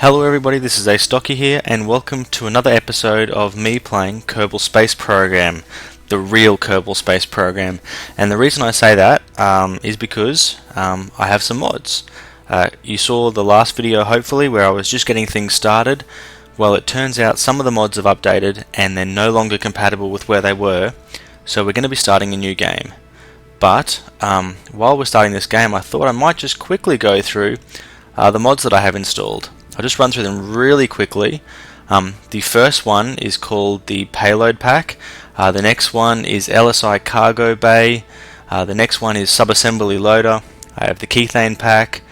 Hello everybody, this is Astocky here, and welcome to another episode of me playing Kerbal Space Program, the real Kerbal Space Program. And the reason I say that is because I have some mods. You saw the last video hopefully where I was just getting things started. Well, it turns out some of the mods have updated and they're no longer compatible with where they were, so we're going to be starting a new game. But while we're starting this game, I thought I might just quickly go through the mods that I have installed. I'll just run through them really quickly. The first one is called the Payload Pack. The next one is LSI Cargo Bay. The next one is Subassy Loader. I have the Kethane Pack.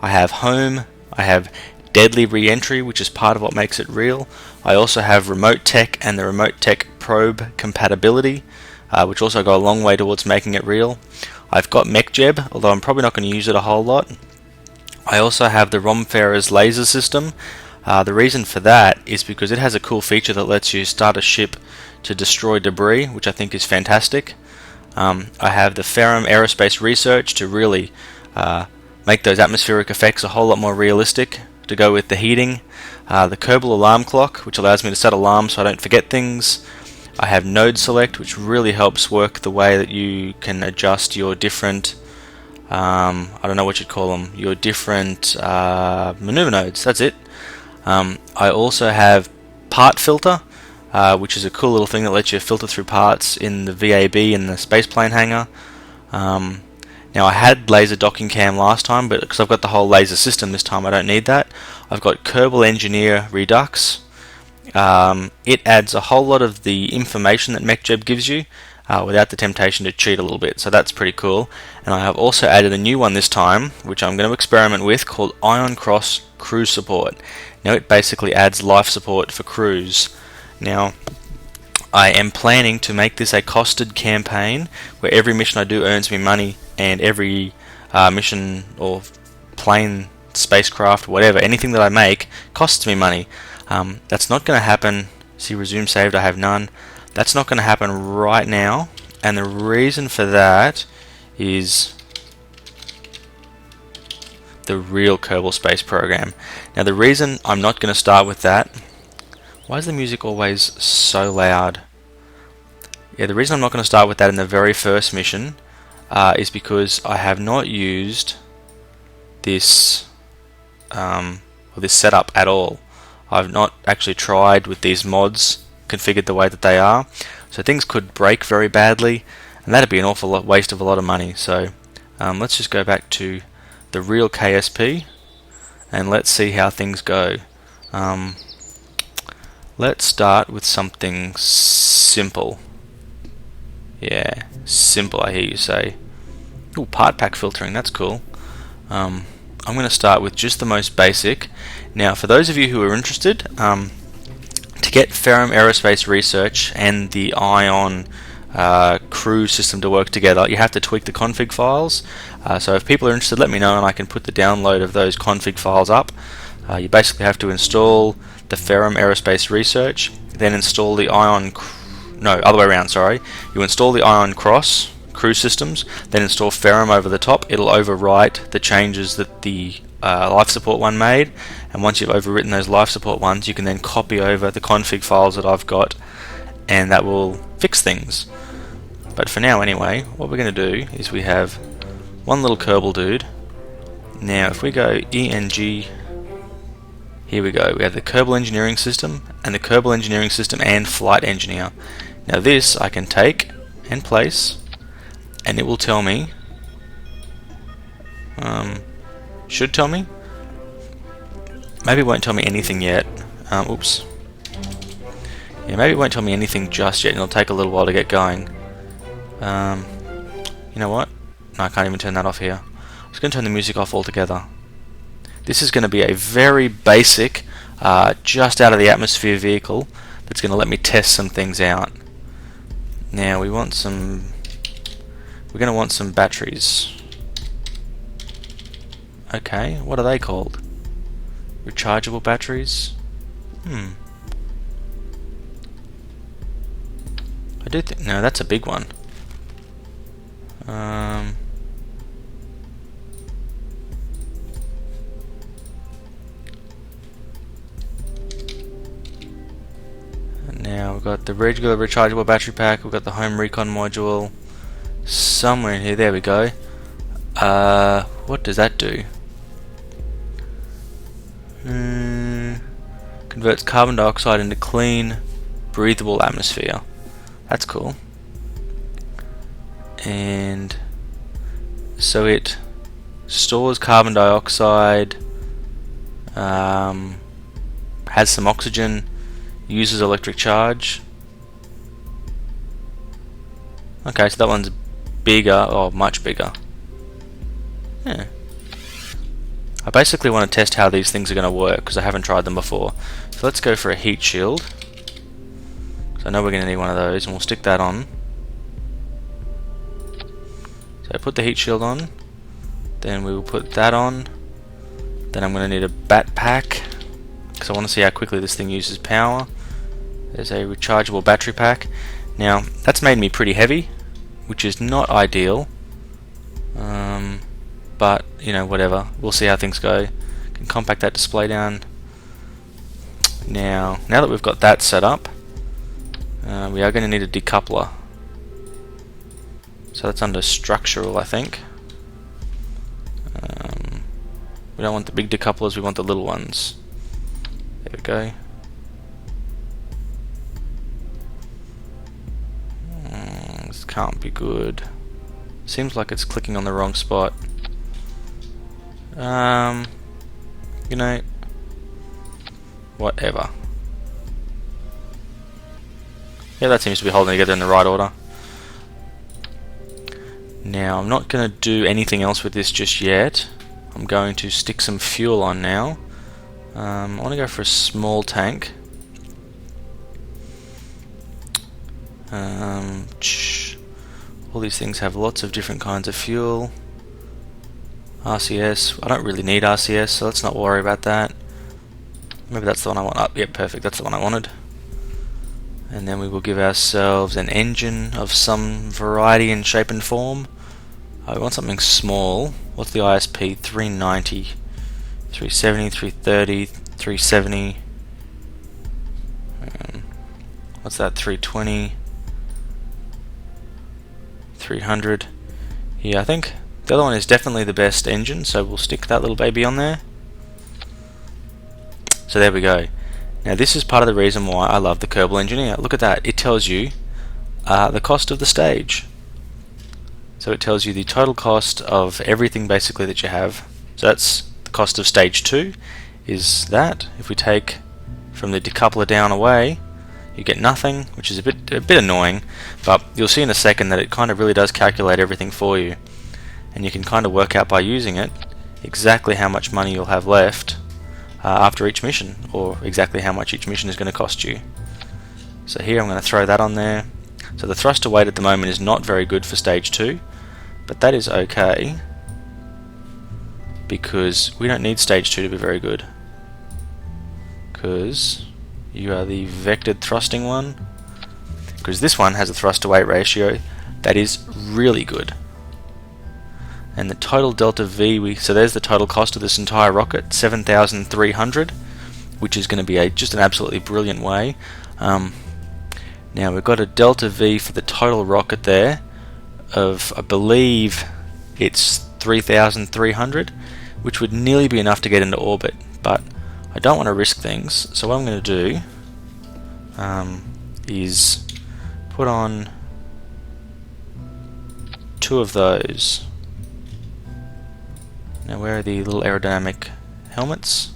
I have Home. I have Deadly Reentry, which is part of what makes it real. I also have Remote Tech and the Remote Tech Probe Compatibility, which also go a long way towards making it real. I've got Mech Jeb, although I'm probably not going to use it a whole lot. I also have the Romfarer's laser system. The reason for that is because it has a cool feature that lets you start a ship to destroy debris, which I think is fantastic. I have the Ferram Aerospace research to really make those atmospheric effects a whole lot more realistic, to go with the heating. The Kerbal alarm clock, which allows me to set alarms so I don't forget things. I have Node Select, which really helps work the way that you can adjust your different I don't know what you'd call them, your different maneuver nodes, that's it. I also have Part Filter, which is a cool little thing that lets you filter through parts in the VAB in the spaceplane hangar. Now I had laser docking cam last time, but because I've got the whole laser system this time I don't need that. I've got Kerbal Engineer Redux. It adds a whole lot of the information that Mech Jeb gives you, without the temptation to cheat a little bit, so that's pretty cool. And I have also added a new one this time, which I'm going to experiment with, called Ioncross Crew Support. Now it basically adds life support for crews. Now I am planning to make this a costed campaign, where every mission I do earns me money, and every mission or plane, spacecraft, whatever, anything that I make costs me money. That's not going to happen. See, resume saved, I have none. That's not going to happen right now, and the reason for that is the real Kerbal Space Program. Now the reason I'm not going to start with that, why is the music always so loud? Yeah, the reason I'm not going to start with that in the very first mission is because I have not used this this setup at all. I've not actually tried with these mods configured the way that they are, so things could break very badly, and that'd be an awful lot waste of a lot of money. So let's just go back to the real KSP and let's see how things go. Let's start with something simple. Yeah, simple, I hear you say. Ooh, part pack filtering, that's cool. I'm going to start with just the most basic. Now for those of you who are interested, to get Ferram Aerospace Research and the Ion crew system to work together, you have to tweak the config files. So if people are interested, let me know and I can put the download of those config files up. You basically have to install the Ferram Aerospace Research, then install the other way around, sorry. You install the Ioncross crew systems, then install Ferram over the top. It'll overwrite the changes that the life support one made, and once you've overwritten those life support ones, you can then copy over the config files that I've got, and that will fix things. But for now anyway, what we're going to do is we have one little Kerbal dude. Now if we go ENG, here we go, we have the Kerbal Engineering System and the Kerbal Engineering System and Flight Engineer. Now this I can take and place, and it will tell me, should tell me, maybe it won't tell me anything yet. Oops. Yeah, maybe it won't tell me anything just yet, and it'll take a little while to get going. You know what? No, I can't even turn that off here. I'm just going to turn the music off altogether. This is going to be a very basic, just out of the atmosphere vehicle that's going to let me test some things out. Now we're going to want some batteries. Okay, what are they called? Rechargeable batteries? I do think, no, that's a big one. got the regular rechargeable battery pack, we've got the home recon module somewhere in here. There we go. What does that do? Converts carbon dioxide into clean, breathable atmosphere. That's cool. And so it stores carbon dioxide, has some oxygen, uses electric charge. Okay, so that one's bigger, or much bigger. Yeah. I basically want to test how these things are going to work because I haven't tried them before. So let's go for a heat shield. So I know we're going to need one of those, and we'll stick that on. So put the heat shield on, then we will put that on. Then I'm going to need a bat pack because I want to see how quickly this thing uses power. There's a rechargeable battery pack. Now that's made me pretty heavy, which is not ideal. But you know, whatever. We'll see how things go. Can compact that display down. Now that we've got that set up, we are going to need a decoupler. So that's under structural, I think. We don't want the big decouplers, we want the little ones. There we go. This can't be good. Seems like it's clicking on the wrong spot. You know, whatever. Yeah, that seems to be holding together in the right order. Now, I'm not going to do anything else with this just yet. I'm going to stick some fuel on now. I want to go for a small tank. All these things have lots of different kinds of fuel. RCS, I don't really need RCS, so let's not worry about that. Maybe that's the one I want. Yep, perfect, that's the one I wanted. And then we will give ourselves an engine of some variety in shape and form. I want something small. What's the ISP? 390, 370, 330, 370. What's that? 320, 300. Yeah, I think the other one is definitely the best engine, so we'll stick that little baby on there. So there we go. Now this is part of the reason why I love the Kerbal Engineer. Look at that, it tells you the cost of the stage. So it tells you the total cost of everything basically that you have. So that's the cost of stage 2 is that. If we take from the decoupler down away, you get nothing, which is a bit annoying, but you'll see in a second that it kind of really does calculate everything for you. And you can kind of work out by using it exactly how much money you'll have left after each mission, or exactly how much each mission is going to cost you. So here I'm going to throw that on there. So the thruster weight at the moment is not very good for stage 2, but that is okay because we don't need stage 2 to be very good, because you are the vectored thrusting one, because this one has a thrust to weight ratio that is really good. And the total delta V, so there's the total cost of this entire rocket, 7,300, which is going to be just an absolutely brilliant way. Now we've got a delta V for the total rocket there of, I believe it's 3,300, which would nearly be enough to get into orbit, but I don't want to risk things, so what I'm going to do is put on 2 of those. Now where are the little aerodynamic helmets?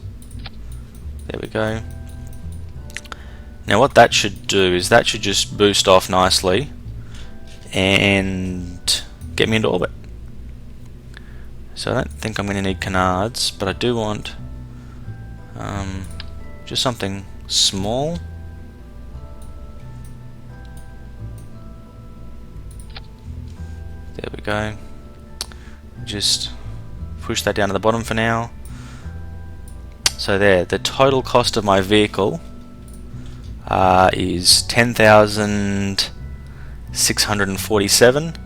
There we go. Now what that should do is that should just boost off nicely and get me into orbit. So I don't think I'm going to need canards, but I do want just something small. There we go. Just push that down to the bottom for now. So there, the total cost of my vehicle is 10,647.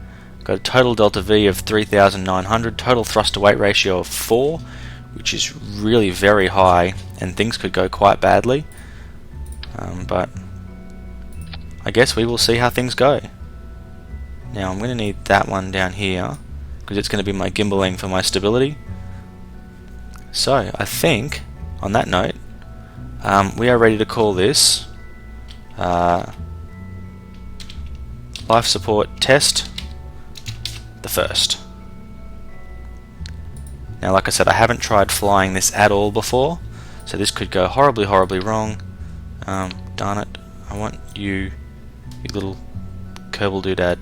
Got a total delta V of 3,900. Total thrust to weight ratio of 4, which is really very high, and things could go quite badly. But I guess we will see how things go. Now I'm going to need that one down here because it's going to be my gimbaling for my stability. So I think, on that note, we are ready to call this life support test the first. Now, like I said, I haven't tried flying this at all before, so this could go horribly, horribly wrong. Darn it, I want you little Kerbal doodad.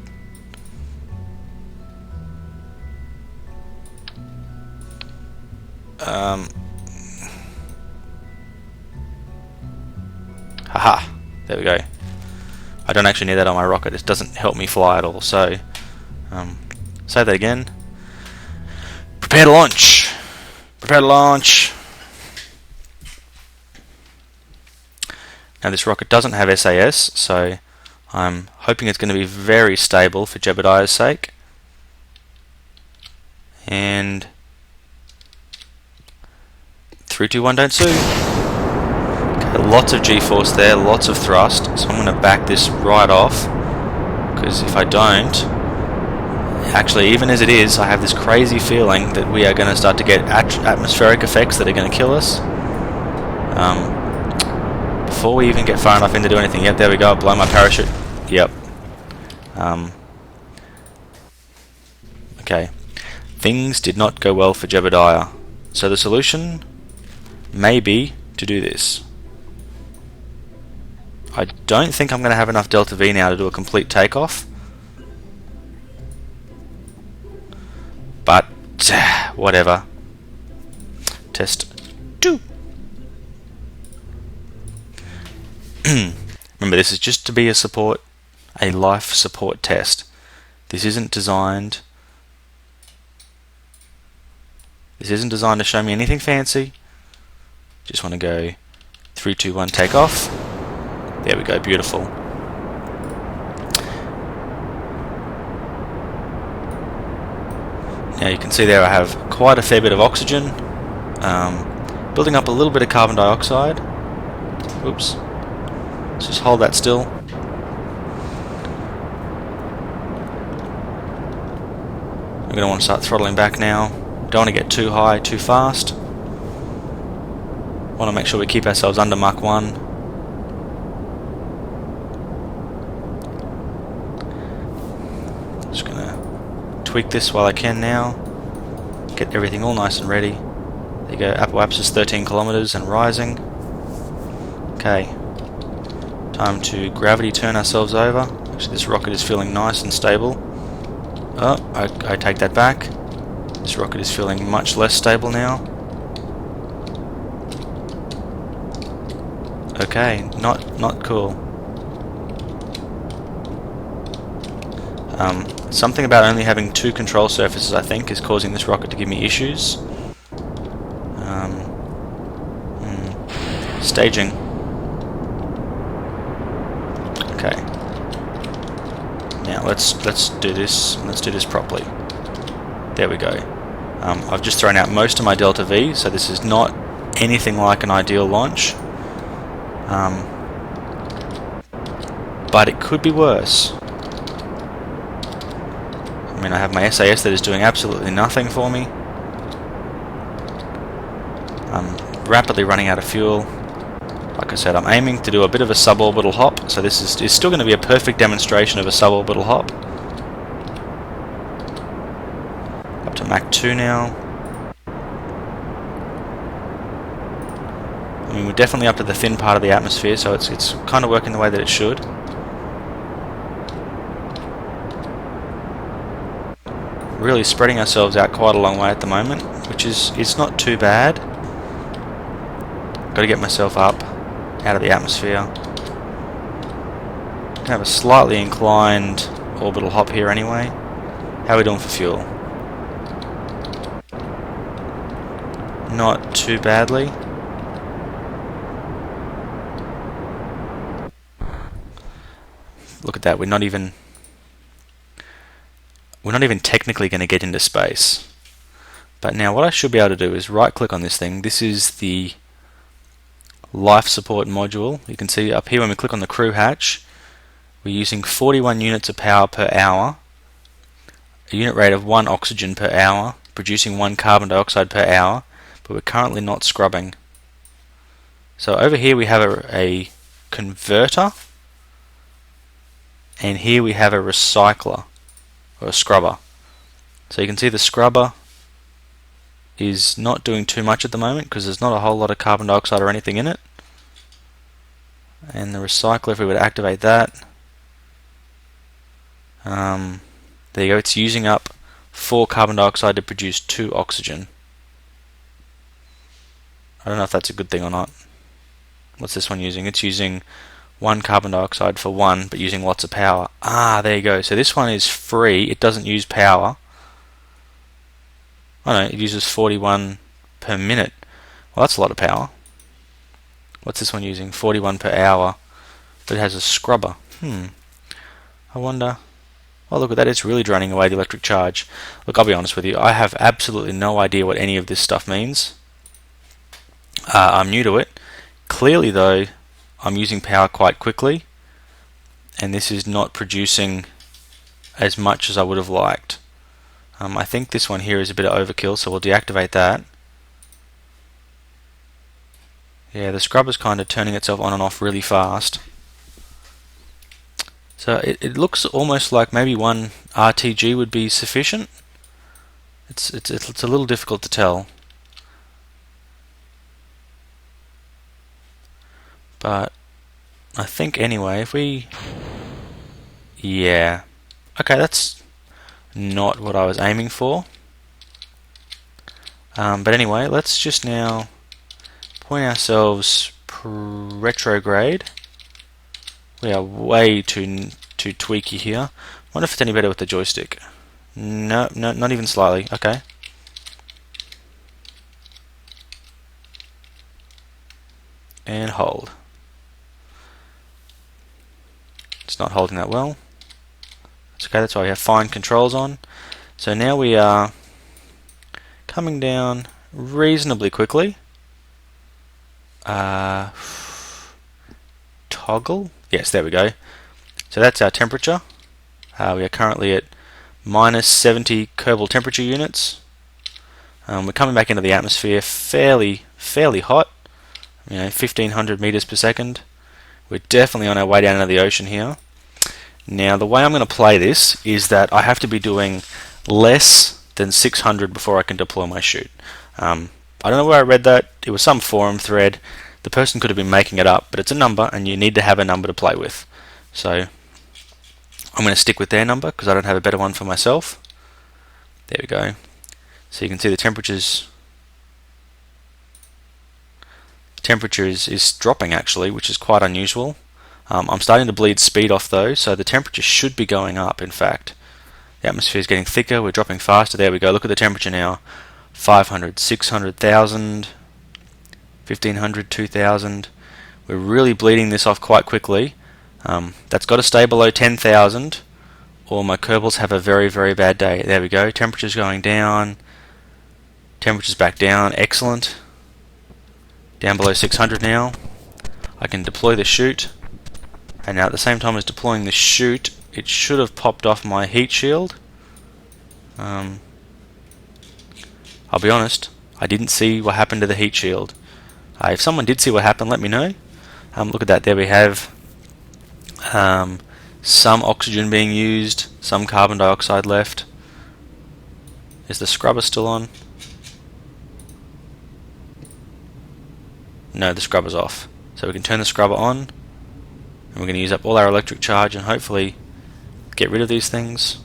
Haha, there we go. I don't actually need that on my rocket, it doesn't help me fly at all, so say that again. Prepare to launch! Prepare to launch! Now this rocket doesn't have SAS, so I'm hoping it's going to be very stable for Jebediah's sake. And 3, 2, 1, don't sue. Okay, lots of G-force there, lots of thrust, so I'm going to back this right off, because if I don't, actually even as it is, I have this crazy feeling that we are going to start to get atmospheric effects that are going to kill us. Before we even get far enough in to do anything, yep, there we go, blow my parachute, yep. Okay, things did not go well for Jebediah, so the solution may be to do this. I don't think I'm going to have enough delta V now to do a complete takeoff, but whatever. Test 2. Remember, this is just to be a life support test. This isn't designed to show me anything fancy. Just want to go 3, 2, 1, take off. There we go, beautiful. Now you can see there I have quite a fair bit of oxygen, building up a little bit of carbon dioxide. Oops. Let's just hold that still. We're going to want to start throttling back now. Don't want to get too high too fast. Want to make sure we keep ourselves under Mach 1. Just going to tweak this while I can now. Get everything all nice and ready. There you go, apoapsis 13 kilometers and rising. Okay. Time to gravity turn ourselves over. Actually, this rocket is feeling nice and stable. Oh, I take that back. This rocket is feeling much less stable now. Okay, not cool. Something about only having 2 control surfaces, I think, is causing this rocket to give me issues. Staging. Okay. Now let's do this. Let's do this properly. There we go. I've just thrown out most of my delta V, so this is not anything like an ideal launch. But it could be worse. I mean, I have my SAS that is doing absolutely nothing for me. I'm rapidly running out of fuel. Like I said, I'm aiming to do a bit of a suborbital hop, so this is still going to be a perfect demonstration of a suborbital hop. Up to Mach 2 now. I mean, we're definitely up to the thin part of the atmosphere, so it's kind of working the way that it should. Really spreading ourselves out quite a long way at the moment, which is not too bad. Got to get myself up out of the atmosphere. Gonna have a slightly inclined orbital hop here anyway. How are we doing for fuel? Not too badly. Look at that, we're not even technically going to get into space. But now what I should be able to do is right click on this thing. This is the life support module. You can see up here when we click on the crew hatch, We're using 41 units of power per hour, a unit rate of 1 oxygen per hour, producing 1 carbon dioxide per hour, but we're currently not scrubbing. So over here we have a converter, and here we have a recycler, or a scrubber. So you can see the scrubber is not doing too much at the moment because there's not a whole lot of carbon dioxide or anything in it. And the recycler, if we were to activate that, there you go, it's using up 4 carbon dioxide to produce 2 oxygen. I don't know if that's a good thing or not. What's this one using? It's using 1 carbon dioxide for 1, but using lots of power. Ah, there you go. So this one is free, it doesn't use power. Oh no, it uses 41 per minute. Well, that's a lot of power. What's this one using? 41 per hour, but it has a scrubber. I wonder. Oh, look at that, it's really draining away the electric charge. Look, I'll be honest with you, I have absolutely no idea what any of this stuff means. I'm new to it. Clearly, though, I'm using power quite quickly, and this is not producing as much as I would have liked. I think this one here is a bit of overkill, so we'll deactivate that. Yeah, the scrubber's kind of turning itself on and off really fast. So it looks almost like maybe 1 RTG would be sufficient. It's a little difficult to tell. But I think anyway, if we... Yeah. Okay, that's not what I was aiming for. But anyway, let's just now point ourselves retrograde. We are way too tweaky here. Wonder if it's any better with the joystick. No, not even slightly. Okay. And hold. It's not holding that well. It's okay, that's why we have fine controls on. So now we are coming down reasonably quickly. Toggle. Yes, there we go. So that's our temperature. We are currently at minus 70 Kerbal temperature units. We're coming back into the atmosphere fairly hot. 1500 meters per second. We're definitely on our way down into the ocean here. Now, the way I'm going to play this is that I have to be doing less than 600 before I can deploy my chute. I don't know where I read that. It was some forum thread. The person could have been making it up, but it's a number, and you need to have a number to play with. So I'm going to stick with their number because I don't have a better one for myself. There we go. So you can see the temperatures. Temperature is dropping actually, which is quite unusual. I'm starting to bleed speed off though, so the temperature should be going up. In fact, the atmosphere is getting thicker, we're dropping faster. There we go, look at the temperature now. 500, 600, 1000, 1500, 2000. We're really bleeding this off quite quickly. That's got to stay below 10,000 or my Kerbals have a very bad day. There we go, temperature's going down, temperature's back down, excellent. Down below 600 now. I can deploy the chute, and now at the same time as deploying the chute, it should have popped off my heat shield. I'll be honest, I didn't see what happened to the heat shield. If someone did see what happened, let me know. Look at that, there we have some oxygen being used, some carbon dioxide left. Is the scrubber still on? No, the scrubber's off. So we can turn the scrubber on, and we're going to use up all our electric charge and hopefully get rid of these things.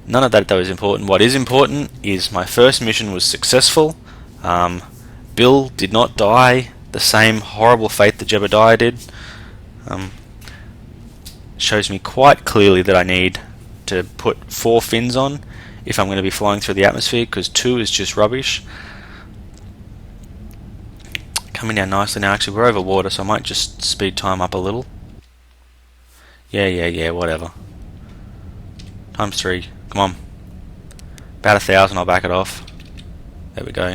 None of that though is important. What is important is my first mission was successful. Bill did not die the same horrible fate that Jebediah did. Shows me quite clearly that I need to put 4 fins on if I'm going to be flying through the atmosphere, because 2 is just rubbish. Coming down nicely now. Actually, we're over water, so I might just speed time up a little. Yeah, whatever. Times 3. Come on. About 1,000, I'll back it off. There we go.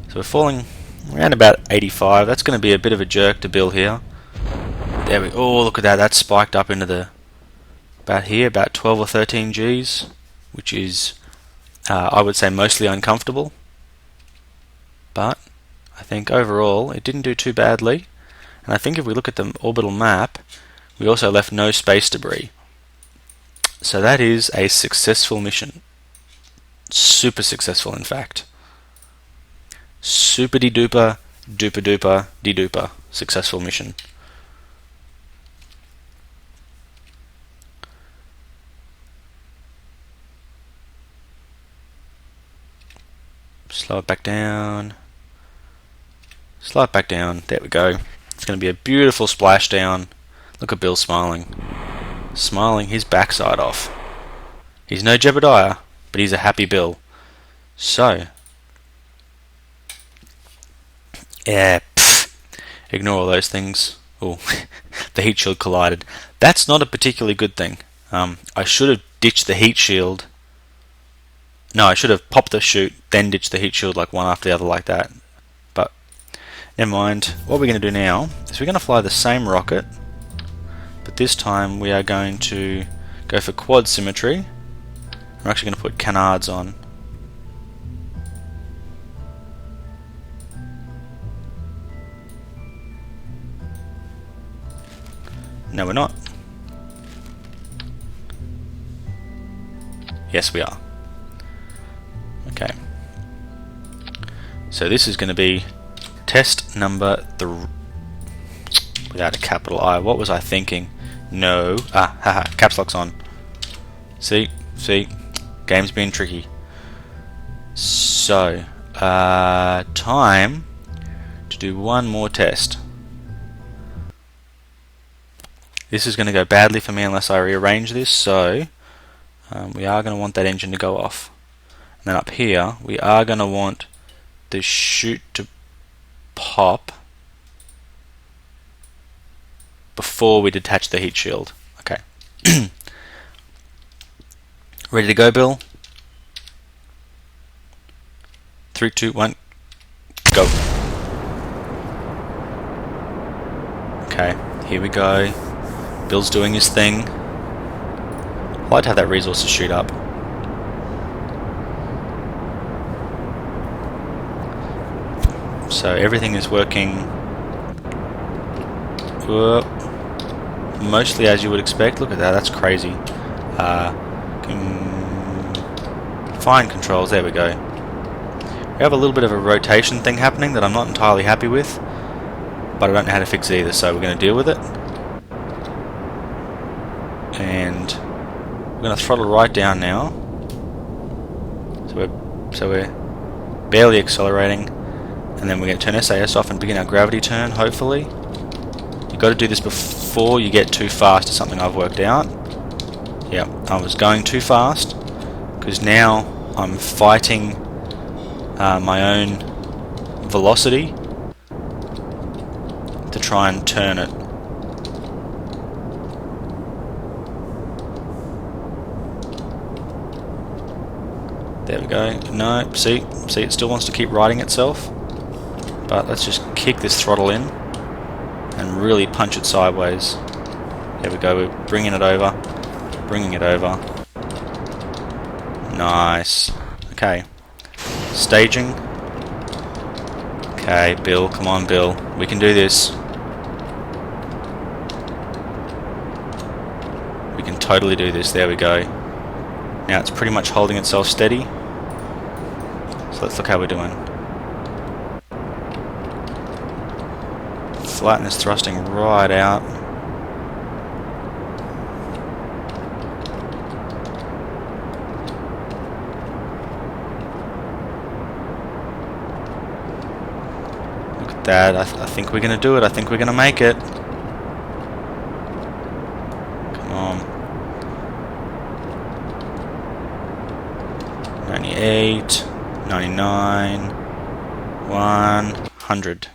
So we're falling around about 85. That's going to be a bit of a jerk to Bill here. There we. Oh, look at that! That spiked up into the about here, about 12 or 13 Gs, which is I would say mostly uncomfortable. But I think overall it didn't do too badly. And I think if we look at the orbital map, we also left no space debris. So that is a successful mission. Super successful, in fact. Super de duper, duper duper, de duper successful mission. Slow it back down. Slow it back down. There we go. It's going to be a beautiful splashdown. Look at Bill smiling. Smiling his backside off. He's no Jebediah, but he's a happy Bill. So, yeah, ignore all those things. Oh, the heat shield collided. That's not a particularly good thing. I should have ditched the heat shield. No, I should have popped the chute, then ditched the heat shield like one after the other like that. But, never mind. What we're going to do now is we're going to fly the same rocket, but this time we are going to go for quad symmetry. We're actually going to put canards on. No, we're not. Yes, we are. Okay. So this is going to be test number 3. Without a capital I. What was I thinking? No. Haha. Caps lock's on. See? Game's being tricky. So, time to do one more test. This is going to go badly for me unless I rearrange this, so we are going to want that engine to go off. And then up here, we are going to want the chute to pop before we detach the heat shield. Okay. Ready to go, Bill? 3, 2, 1, go. Okay, here we go. Bill's doing his thing. I'd like to have that resource to shoot up. So everything is working mostly as you would expect. Look at that, that's crazy. Fine controls, there we go. We have a little bit of a rotation thing happening that I'm not entirely happy with, but I don't know how to fix it either, so we're going to deal with it. And we're going to throttle right down now. So we're barely accelerating, and then we're going to turn SAS off and begin our gravity turn, hopefully. You've got to do this before you get too fast, is something I've worked out. Yeah, I was going too fast, because now I'm fighting my own velocity to try and turn it. There we go. No, see, it still wants to keep righting itself. But let's just kick this throttle in and really punch it sideways. There we go, we're bringing it over. Nice. Okay. Staging. Okay, Bill, come on, Bill. We can do this. We can totally do this. There we go. Now it's pretty much holding itself steady. So let's look how we're doing. Flatten is thrusting right out. Look at that. I think we're going to do it. I think we're going to make it. Come on. 98, 99, 100.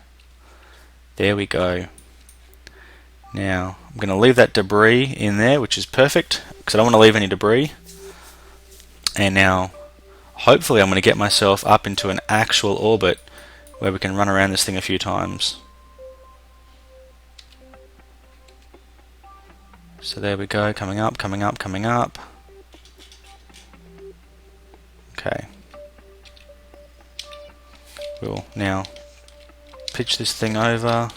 There we go. Now, I'm going to leave that debris in there, which is perfect, because I don't want to leave any debris. And now, hopefully I'm going to get myself up into an actual orbit where we can run around this thing a few times. So there we go, coming up, coming up, coming up. Okay. We'll now pitch this thing over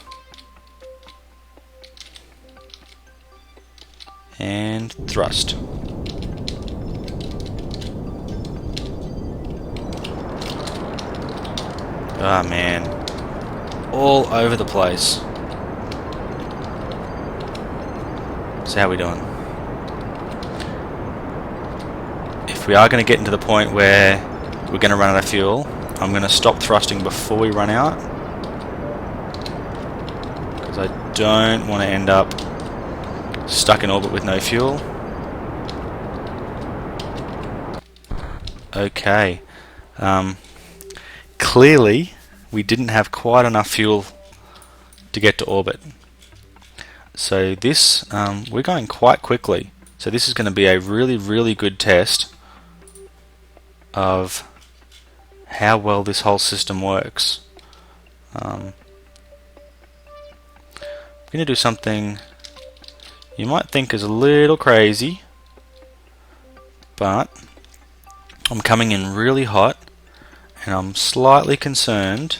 and thrust. Ah, man. All over the place. So how are we doing? If we are going to get into the point where we're going to run out of fuel, I'm going to stop thrusting before we run out, because I don't want to end up stuck in orbit with no fuel. Okay. Clearly, we didn't have quite enough fuel to get to orbit. So this, we're going quite quickly. So this is going to be a really, really good test of how well this whole system works. I'm going to do something you might think is a little crazy, but I'm coming in really hot, and I'm slightly concerned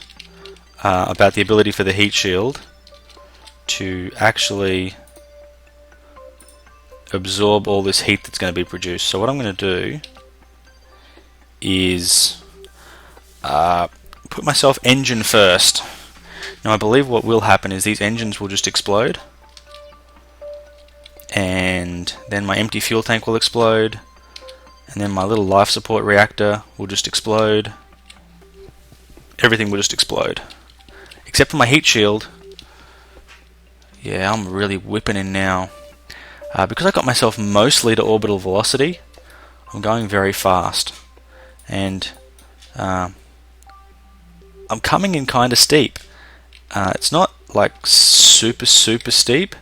about the ability for the heat shield to actually absorb all this heat that's going to be produced. So what I'm going to do is put myself engine first. Now I believe what will happen is these engines will just explode, and then my empty fuel tank will explode, and then my little life support reactor will just explode. Everything will just explode, except for my heat shield. Yeah, I'm really whipping in now. Because I got myself mostly to orbital velocity, I'm going very fast, and I'm coming in kind of steep. It's not like super steep.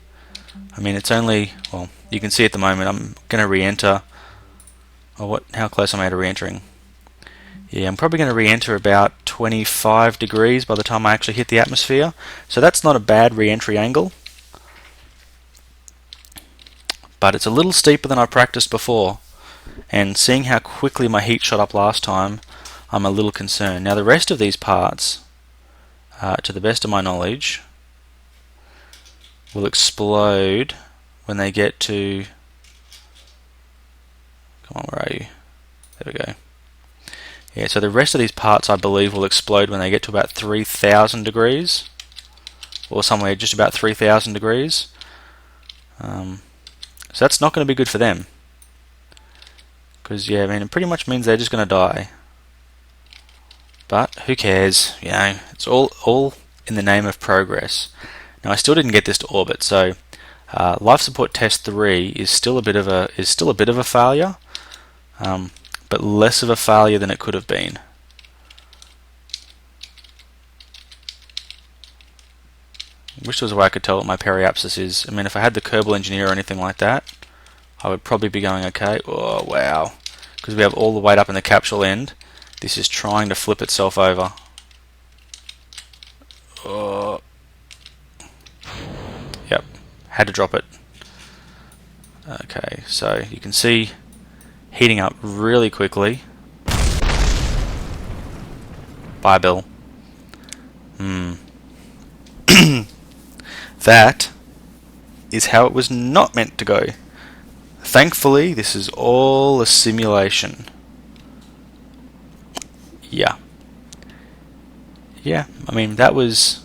I mean, it's only, well, you can see at the moment I'm going to re-enter. Oh, how close am I to re-entering? Yeah, I'm probably going to re-enter about 25 degrees by the time I actually hit the atmosphere. So that's not a bad re-entry angle, but it's a little steeper than I practiced before, and seeing how quickly my heat shot up last time, I'm a little concerned. Now the rest of these parts, to the best of my knowledge, will explode when they get to, come on, where are you? There we go. Yeah, so the rest of these parts I believe will explode when they get to about 3,000 degrees, or somewhere just about 3,000 degrees. So that's not going to be good for them, because yeah, I mean, it pretty much means they're just going to die. But who cares? You know, it's all in the name of progress. Now I still didn't get this to orbit, so life support test 3 is still a bit of a failure, but less of a failure than it could have been. I wish there was a way I could tell what my periapsis is. I mean, if I had the Kerbal engineer or anything like that, I would probably be going okay. Oh wow, because we have all the weight up in the capsule end. This is trying to flip itself over. Oh. Yep, had to drop it. Okay, so you can see heating up really quickly. Bye, Bill. That is how it was not meant to go. Thankfully, this is all a simulation. Yeah. Yeah, I mean, that was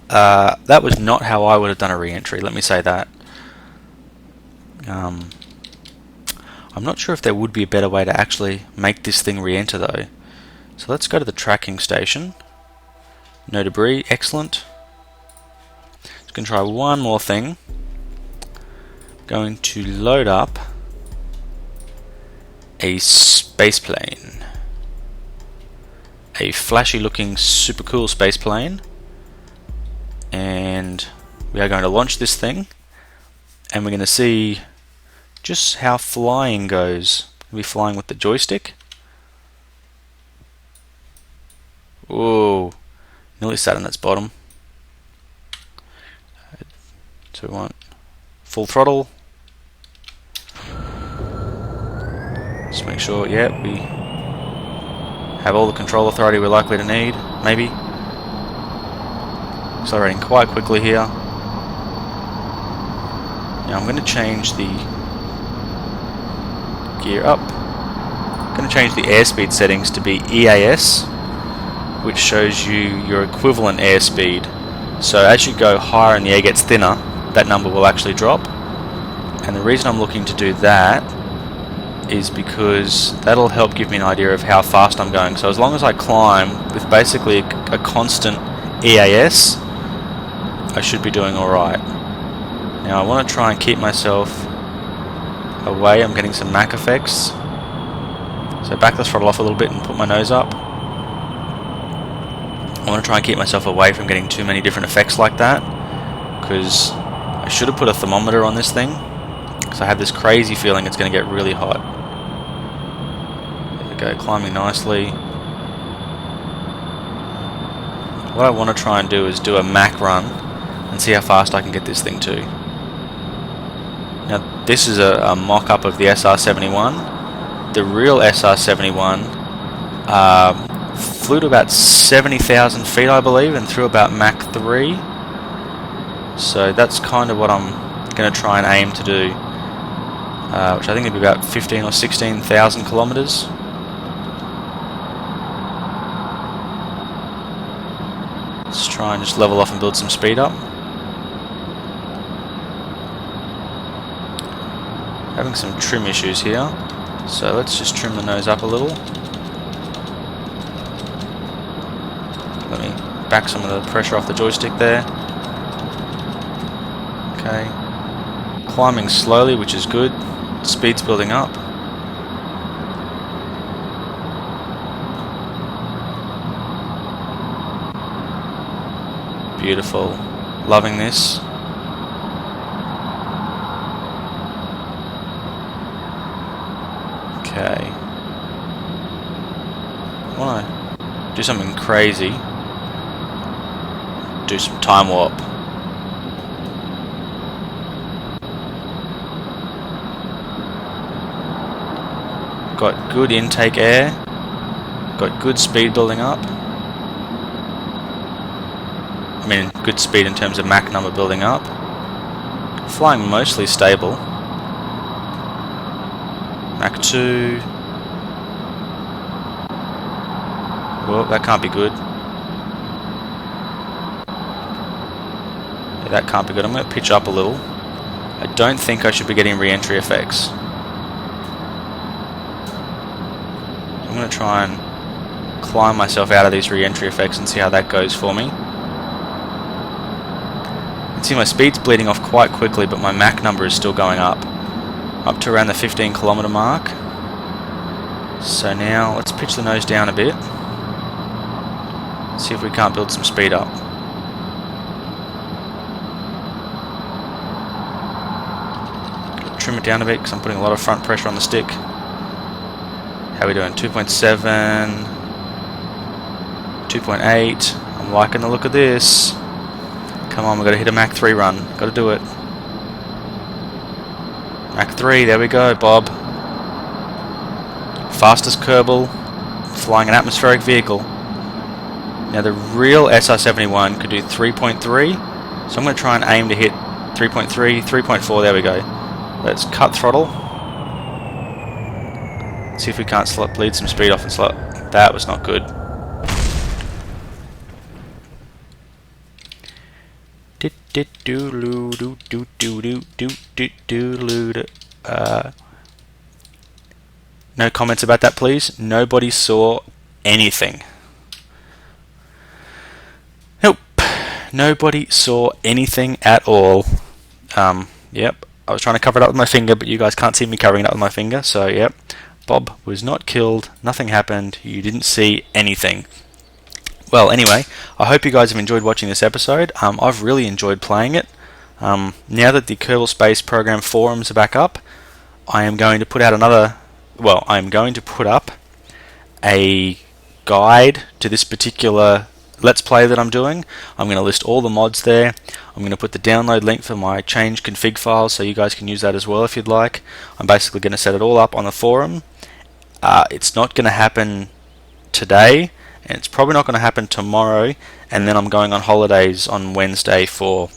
not how I would have done a re-entry, let me say that. I'm not sure if there would be a better way to actually make this thing re-enter though. So let's go to the tracking station. No debris, excellent. Just going to try one more thing. Going to load up a space plane. A flashy looking super cool space plane. And we are going to launch this thing, and we're going to see just how flying goes. We'll be flying with the joystick. Whoa, nearly sat on its bottom. So we want full throttle. Just make sure, yeah, we have all the control authority we're likely to need, maybe. Accelerating quite quickly here. Now I'm going to change the gear up. I'm going to change the airspeed settings to be EAS, which shows you your equivalent airspeed. So as you go higher and the air gets thinner, that number will actually drop. And the reason I'm looking to do that is because that'll help give me an idea of how fast I'm going. So as long as I climb with basically a constant EAS, I should be doing alright. Now I want to try and keep myself away. I'm getting some Mach effects. So back the throttle off a little bit and put my nose up. I want to try and keep myself away from getting too many different effects like that, because I should have put a thermometer on this thing, because I have this crazy feeling it's going to get really hot. There we go, climbing nicely. What I want to try and do is do a Mach run and see how fast I can get this thing to. Now this is a mock-up of the SR-71. The real SR-71 flew to about 70,000 feet, I believe, and threw about Mach 3. So that's kind of what I'm going to try and aim to do, which I think would be about 15 or 16,000 kilometers. Let's try and just level off and build some speed up. Having some trim issues here, so let's just trim the nose up a little. Let me back some of the pressure off the joystick there. Okay. Climbing slowly, which is good. Speed's building up. Beautiful. Loving this. Okay. I want to do something crazy. Do some time warp. Got good intake air. Got good speed building up. I mean, good speed in terms of Mach number building up. Flying mostly stable. Mach 2. Well, that can't be good. Yeah, that can't be good. I'm going to pitch up a little. I don't think I should be getting re-entry effects. I'm going to try and climb myself out of these re-entry effects and see how that goes for me. You can see my speed's bleeding off quite quickly, but my Mach number is still going up to around the 15 kilometer mark. So now let's pitch the nose down a bit. See if we can't build some speed up. Trim it down a bit because I'm putting a lot of front pressure on the stick. How are we doing? 2.7, 2.8. I'm liking the look of this. Come on, we've got to hit a Mach 3 run. Got to do it. Mach 3, there we go, Bob. Fastest Kerbal flying an atmospheric vehicle. Now the real SR-71 could do 3.3, so I'm going to try and aim to hit 3.3, 3.4, there we go. Let's cut throttle. See if we can't bleed some speed off and slow. That was not good. No comments about that, please. Nobody saw anything. Nope. Nobody saw anything at all. Yep. I was trying to cover it up with my finger, but you guys can't see me covering it up with my finger, so yep. Bob was not killed. Nothing happened. You didn't see anything. Well, anyway, I hope you guys have enjoyed watching this episode. I've really enjoyed playing it. Now that the Kerbal Space Program forums are back up, I am going to put out I am going to put up a guide to this particular Let's Play that I'm doing. I'm going to list all the mods there. I'm going to put the download link for my change config files so you guys can use that as well if you'd like. I'm basically going to set it all up on the forum. It's not going to happen today, and it's probably not going to happen tomorrow, and then I'm going on holidays on Wednesday for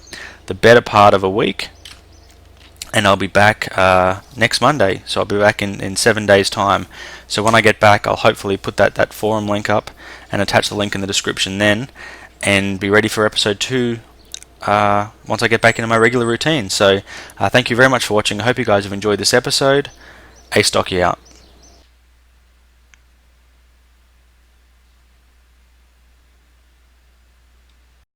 the better part of a week, and I'll be back next Monday, so I'll be back in 7 days time. So when I get back, I'll hopefully put that forum link up and attach the link in the description then, and be ready for episode 2 once I get back into my regular routine. So thank you very much for watching. I hope you guys have enjoyed this episode. Astocky out.